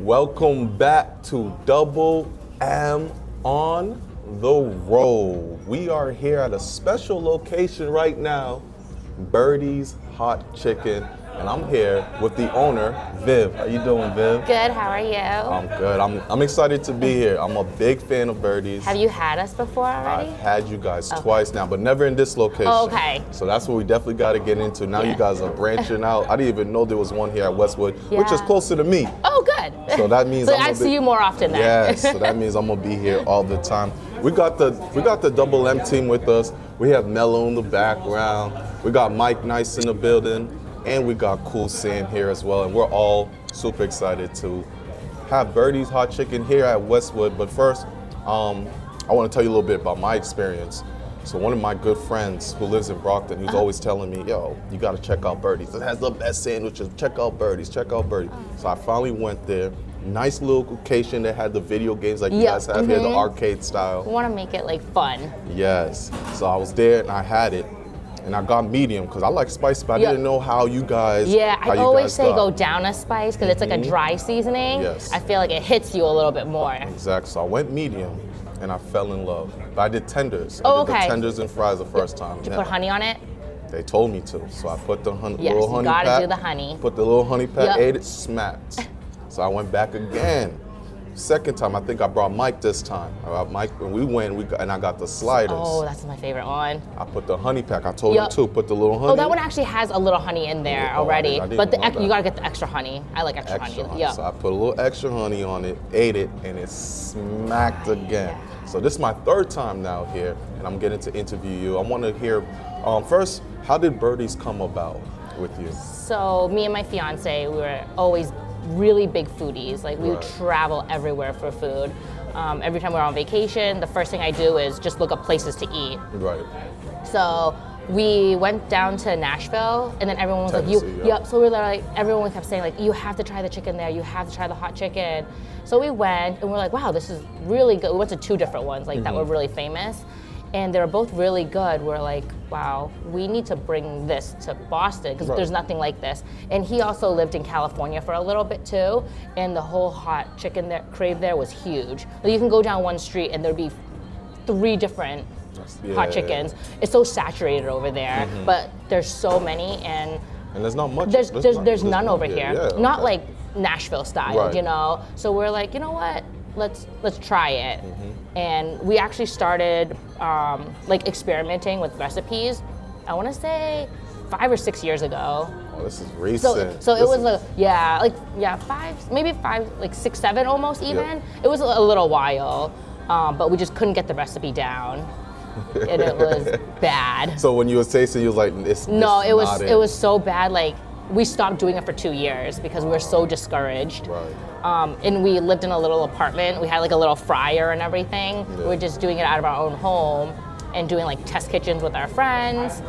Welcome back to Double M on the Road. We are here at a special location right now, Birdies Hot Chicken, and I'm here with the owner, Viv. How you doing, Viv? Good, how are you? I'm good. I'm excited to be here. I'm a big fan of Birdies. Have you had us before already? I've had you guys twice now, but never in this location. Oh, okay. So that's what we definitely got to get into. Now you guys are branching out. I didn't even know there was one here at Westwood, which is closer to me. Oh, good. So that means so I see you more often then. Yes, so that means I'm gonna be here all the time. We got the Double M team with us. We have Mello in the background. We got Mike Nice in the building. And we got Cool Sam here as well, and we're all super excited to have Birdies Hot Chicken here at Westwood. But first, I want to tell you a little bit about my experience. So one of my good friends who lives in Brockton, he's always telling me, yo, you got to check out Birdies. It has the best sandwiches. Check out Birdies, check out Birdies. So I finally went there. Nice little location that had the video games like you guys have here, the arcade style. We want to make it like fun. Yes. So I was there and I had it. And I got medium because I like spicy, but I didn't know how you guys. Yeah, I always say go down a spice because it's like a dry seasoning. Yes. I feel like it hits you a little bit more. Exactly. So I went medium and I fell in love. But I did tenders. I did the tenders and fries the first time. Did you put honey on it? They told me to. So I put the little honey you gotta pack. do the honey. Put the little honey pack, ate it, smacked. So I went back again. Second time, I think I brought Mike this time. I brought Mike, and we went, and I got the sliders. Oh, that's my favorite one. I put the honey pack. I told him to put the little honey. Oh, that one actually has a little honey in there already. I didn't but you gotta get the extra honey. I like extra honey. Yeah. So I put a little extra honey on it, ate it, and it smacked again. So this is my third time now here, and I'm getting to interview you. I want to hear, first, how did Birdies come about with you? So me and my fiance, we were always really big foodies. Like we would travel everywhere for food. Every time we're on vacation, the first thing I do is just look up places to eat. Right. So we went down to Nashville, and then everyone was like, So we were like, everyone kept saying like, you have to try the chicken there. You have to try the hot chicken. So we went, and we're like, wow, this is really good. We went to two different ones like that were really famous. And they were both really good. We're like, wow, we need to bring this to Boston because there's nothing like this. And he also lived in California for a little bit too, and the whole hot chicken crave there was huge. Like you can go down one street and there'd be 3 different hot chickens. It's so saturated over there, but there's so many, and there's not much. There's none over here. Not like Nashville style, you know. So we're like, you know what? Let's try it. And we actually started like experimenting with recipes. I want to say 5 or 6 years ago. Oh, this is recent. So it was 5, maybe 5, like 6, 7 almost even. It was a little while, but we just couldn't get the recipe down. And it was bad. So when you were tasting, you was like, it was so bad. Like we stopped doing it for 2 years because we were so discouraged. Right. And we lived in a little apartment. We had like a little fryer and everything. We were just doing it out of our own home and doing like test kitchens with our friends.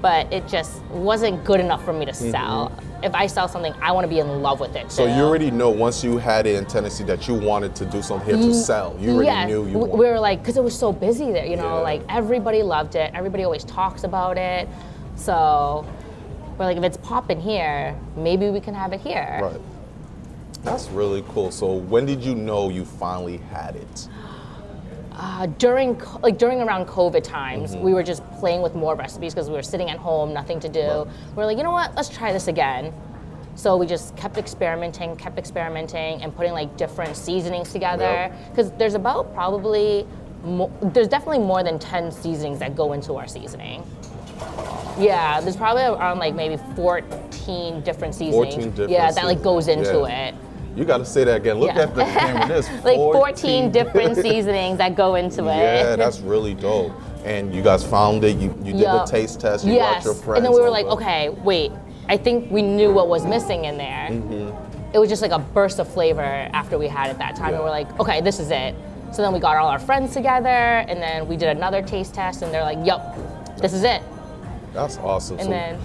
But it just wasn't good enough for me to sell. If I sell something, I want to be in love with it too. So you already know once you had it in Tennessee that you wanted to do something here to sell. You already knew you wanted. We were like, because it was so busy there, you know, like everybody loved it. Everybody always talks about it. So we're like, if it's popping here, maybe we can have it here. Right. That's really cool. So when did you know you finally had it? During around COVID times, we were just playing with more recipes because we were sitting at home, nothing to do. We were like, you know what, let's try this again. So we just kept experimenting and putting like different seasonings together. Because there's there's definitely more than 10 seasonings that go into our seasoning. Yeah, there's probably around like maybe 14 different seasonings. 14 different that like goes into it. You got to say that again. Look at the camera. There's like 14 different seasonings that go into it. Yeah, that's really dope. And you guys found it. You did the taste test. You brought your friends. And then we were like, okay, wait. I think we knew what was missing in there. It was just like a burst of flavor after we had it that time. And we're like, okay, this is it. So then we got all our friends together, and then we did another taste test, and they're like, yup, this is it. That's awesome. And then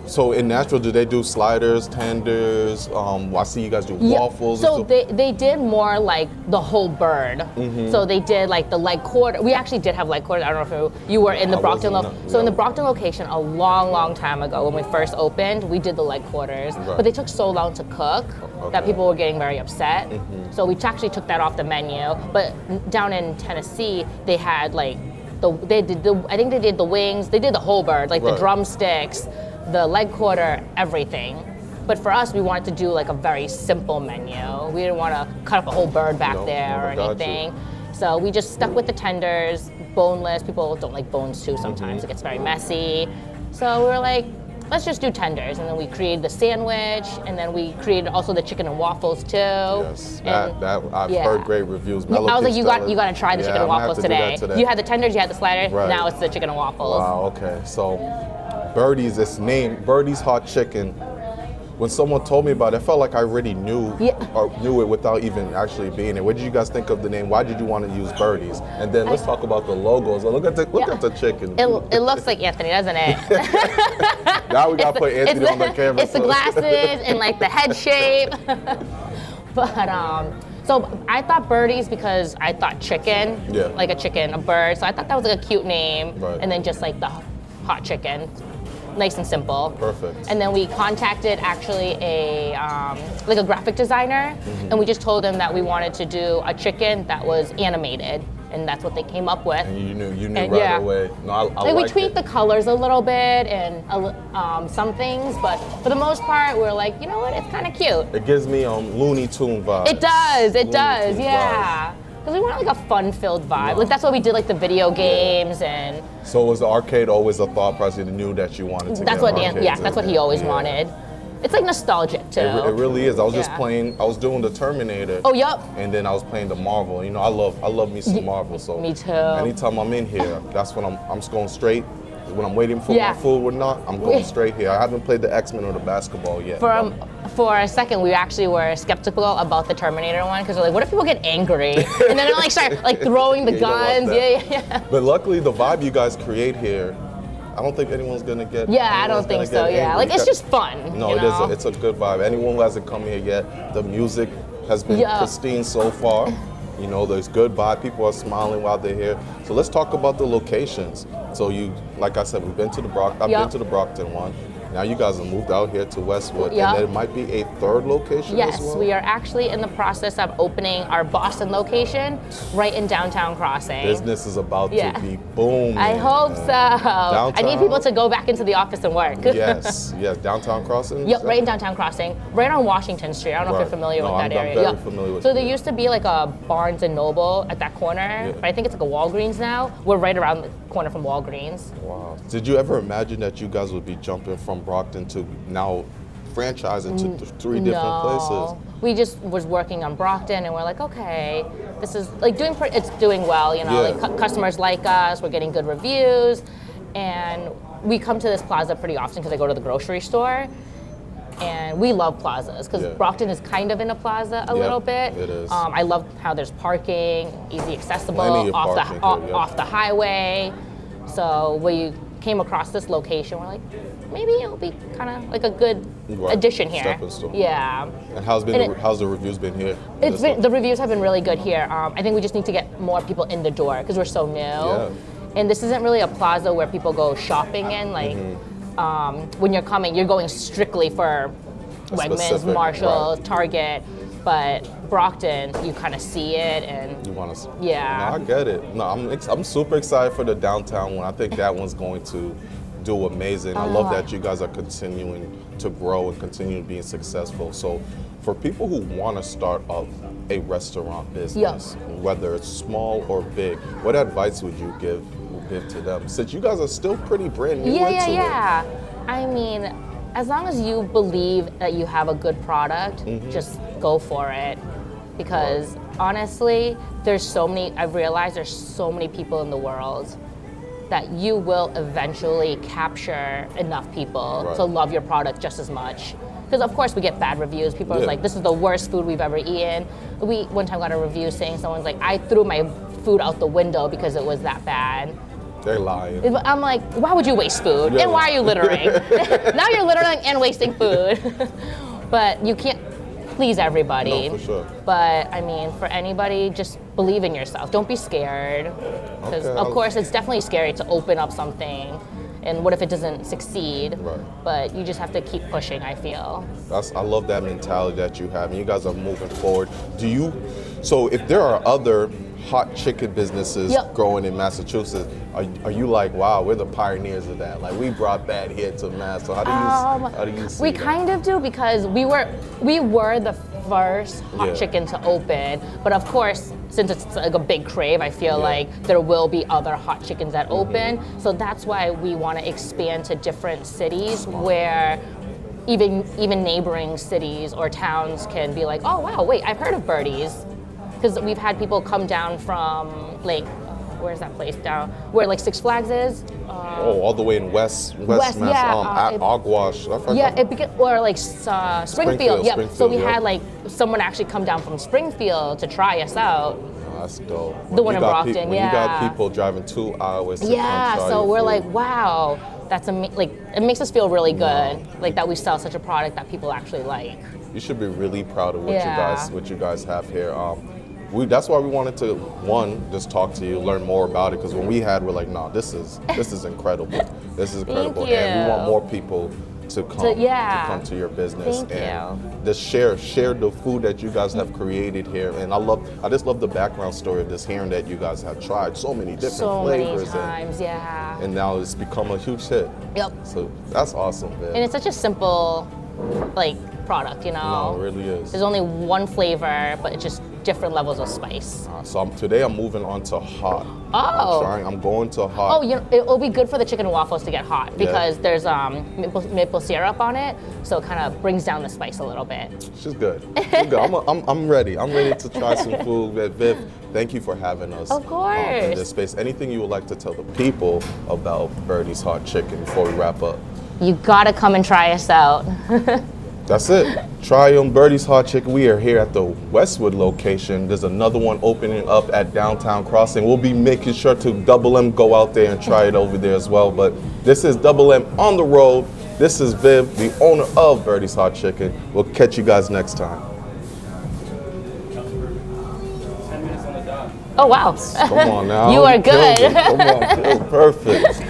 So in Nashville, do they do sliders, tenders? I see you guys do waffles. So they did more like the whole bird. So they did like the leg quarter. We actually did have leg quarters. I don't know if you were in the Brockton. So in the Brockton location, a long time ago, when we first opened, we did the leg quarters. But they took so long to cook that people were getting very upset. So we actually took that off the menu. But down in Tennessee, they had like I think they did the wings. They did the whole bird, like the drumsticks, the leg quarter, everything. But for us, we wanted to do like a very simple menu. We didn't want to cut up a whole bird back there or anything. So we just stuck with the tenders, boneless. People don't like bones too sometimes. It gets very messy. So we were like, let's just do tenders. And then we created the sandwich, and then we created also the chicken and waffles too. Yes, I've heard great reviews. I was like, you got to try the chicken and waffles today. You had the tenders, you had the sliders. Now it's the chicken and waffles. Wow, okay. So Birdies, it's named Birdies Hot Chicken. When someone told me about it, I felt like I already knew it without even actually being there. What did you guys think of the name? Why did you want to use Birdies? And then let's talk about the logos. Look at the chicken. It looks like Anthony, doesn't it? Now we got to put Anthony on the camera. It's the glasses and like the head shape. But so I thought Birdies because I thought chicken, like a chicken, a bird. So I thought that was like a cute name. Right. And then just like the hot chicken. Nice and simple. Perfect. And then we contacted actually a graphic designer, and we just told them that we wanted to do a chicken that was animated, and that's what they came up with. And you knew right away. No, I we tweaked the colors a little bit and some things, but for the most part, we're like, you know what? It's kind of cute. It gives me Looney Tune vibes. It does. Yeah. Because we want like a fun-filled vibe. Like that's why we did like the video games and. So was the arcade always a thought process? You knew that you wanted to. That's what that's what he always wanted. It's like nostalgic too. It really is. I was just playing. I was doing the Terminator. Oh, yup. And then I was playing the Marvel. You know, I love me some Marvel. So me too. Anytime I'm in here, that's when I'm just going straight. When I'm waiting for my food or not, I'm going straight here. I haven't played the X-Men or the basketball yet. For a second, we actually were skeptical about the Terminator one because we're like, what if people get angry? And then they like start like throwing the guns. But luckily, the vibe you guys create here, I don't think anyone's gonna get. I don't think so. Like it's just fun. No, it is. It's a good vibe. Anyone who hasn't come here yet, the music has been pristine so far. You know, there's good vibe. People are smiling while they're here. So let's talk about the locations. So like I said, we've been to the I've been to the Brockton one. Now you guys have moved out here to Westwood, and there might be a third location as well? Yes, we are actually in the process of opening our Boston location right in downtown Crossing. Business is about to be booming. I hope so. I need people to go back into the office and work. Yes, downtown Crossing? Yep, right in downtown Crossing, right on Washington Street. I don't know if you're familiar with that area. I'm very familiar with So there used to be like a Barnes and Noble at that corner, but I think it's like a Walgreens now. We're right around the corner from Walgreens. Wow. Did you ever imagine that you guys would be jumping from Brockton to now franchising to three different places? We just was working on Brockton, and we're like, okay, this is like it's doing well, you know. Like customers like us, we're getting good reviews, and we come to this plaza pretty often because I go to the grocery store, and we love plazas because Brockton is kind of in a plaza a little bit. It is. I love how there's parking, easy accessible off the highway. So we came across this location, we're like, maybe it'll be kind of like a good addition here. Stepping stone. Yeah. And how's the reviews been here? The reviews have been really good here. I think we just need to get more people in the door because we're so new. Yeah. And this isn't really a plaza where people go shopping in. Like when you're coming, you're going strictly for Wegmans, Marshalls, Target. But Brockton, you kind of see it, and you want to. Yeah. No, I get it. No, I'm super excited for the downtown one. I think that one's going to do amazing. I love that you guys are continuing to grow and continue being successful. So, for people who want to start up a restaurant business, whether it's small or big, what advice would you give to them? Since you guys are still pretty brand new into it. I mean, as long as you believe that you have a good product, just go for it. Because honestly, I've realized there's so many people in the world that you will eventually capture enough people to love your product just as much. Because of course we get bad reviews. People are like, this is the worst food we've ever eaten. We one time got a review saying someone's like, I threw my food out the window because it was that bad. They're lying. I'm like, why would you waste food? Yeah. And why are you littering? Now you're littering and wasting food. But you can't please everybody. No, for sure. But I mean, for anybody, just believe in yourself. Don't be scared. Because of course, it's definitely scary to open up something. And what if it doesn't succeed? Right. But you just have to keep pushing, I feel. I love that mentality that you have, and you guys are moving forward. So if there are other hot chicken businesses growing in Massachusetts, are you like, wow, we're the pioneers of that? Like, we brought that here to Mass. So how do you see We that? kind of do, because we were the first hot chicken to open. But of course, since it's like a big crave, I feel like there will be other hot chickens that open. So that's why we want to expand to different cities where even neighboring cities or towns can be like, oh wow, wait, I've heard of Birdies. Because we've had people come down from like, where's that place down? Where like Six Flags is? All the way in West Mass, at Ogwash. Or like Springfield. Yep. So we had like someone actually come down from Springfield to try us out. Oh, that's dope. The one in Brockton, when you got people driving 2 hours to come try so your we're food. like, wow, that's like it makes us feel really good, like that we sell such a product that people actually like. You should be really proud of what you guys have here. That's why we wanted to, just talk to you, learn more about it, because when we're like, no, this is incredible. This is incredible. And we want more people to come to your business and just share the food that you guys have created here. And I just love the background story of this, hearing that you guys have tried so many different flavors. So many times, and now it's become a huge hit. Yep. So that's awesome, man. And it's such a simple, like, product, you know? No, it really is. There's only one flavor, but it's just different levels of spice. So today I'm moving on to hot. Oh. I'm going to hot. Oh, it'll be good for the chicken and waffles to get hot because there's maple syrup on it, so it kind of brings down the spice a little bit. She's good. I'm ready. I'm ready to try some food. Viv, thank you for having us. Of course. In this space. Anything you would like to tell the people about Birdies Hot Chicken before we wrap up? You gotta come and try us out. That's it. Try on Birdies Hot Chicken. We are here at the Westwood location. There's another one opening up at Downtown Crossing. We'll be making sure to Double M go out there and try it over there as well. But this is Double M on the road. This is Viv, the owner of Birdies Hot Chicken. We'll catch you guys next time. 10 minutes on the dot. Oh wow. Come on now. You are good. Come on, perfect.